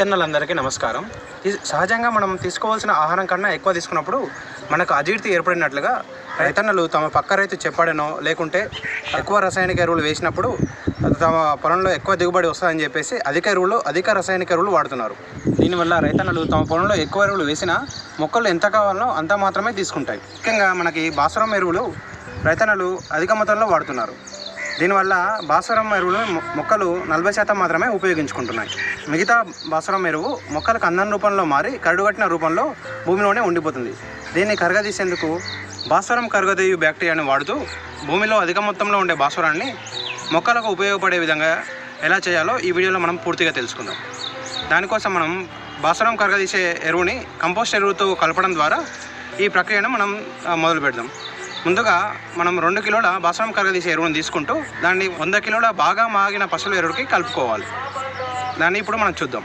రైతన్నలందరికీ నమస్కారం. సహజంగా మనం తీసుకోవాల్సిన ఆహారం కన్నా ఎక్కువ తీసుకున్నప్పుడు మనకు అజీర్తి ఏర్పడినట్లుగా రైతన్నలు తమ పక్క రైతు చెప్పాడనో లేకుంటే ఎక్కువ రసాయనిక ఎరువులు వేసినప్పుడు తమ పొలంలో ఎక్కువ దిగుబడి వస్తుందని చెప్పేసి అధిక రసాయనిక ఎరువులు వాడుతున్నారు. దీనివల్ల రైతన్నలు తమ పొలంలో ఎక్కువ ఎరువులు వేసినా మొక్కలు ఎంత కావాలనో అంత మాత్రమే తీసుకుంటాయి. ముఖ్యంగా మనకి భాస్వరం ఎరువులు రైతన్నలు అధిక మొత్తంలో వాడుతున్నారు. దీనివల్ల భాస్వరం ఎరువులు మొక్కలు 40% మాత్రమే ఉపయోగించుకుంటున్నాయి. మిగతా భాస్వరం ఎరువు మొక్కలకు అన్నం రూపంలో మారి కరడుగట్టిన రూపంలో భూమిలోనే ఉండిపోతుంది. దీన్ని కరగదీసేందుకు భాస్వరం కరగదీయు బ్యాక్టీరియాని వాడుతూ భూమిలో అధిక మొత్తంలో ఉండే భాస్వరాన్ని మొక్కలకు ఉపయోగపడే విధంగా ఎలా చేయాలో ఈ వీడియోలో మనం పూర్తిగా తెలుసుకుందాం. దానికోసం మనం భాస్వరం కరగదీసే ఎరువుని కంపోస్ట్ ఎరువుతో కలపడం ద్వారా ఈ ప్రక్రియను మనం మొదలు పెడదాం. ముందుగా మనం 2 కిలోల భాస్వరం కరగదీసే ఎరువును తీసుకుంటూ దాన్ని 100 కిలోల బాగా మాగిన పశువుల ఎరువుకి కలుపుకోవాలి. దాన్ని ఇప్పుడు మనం చూద్దాం.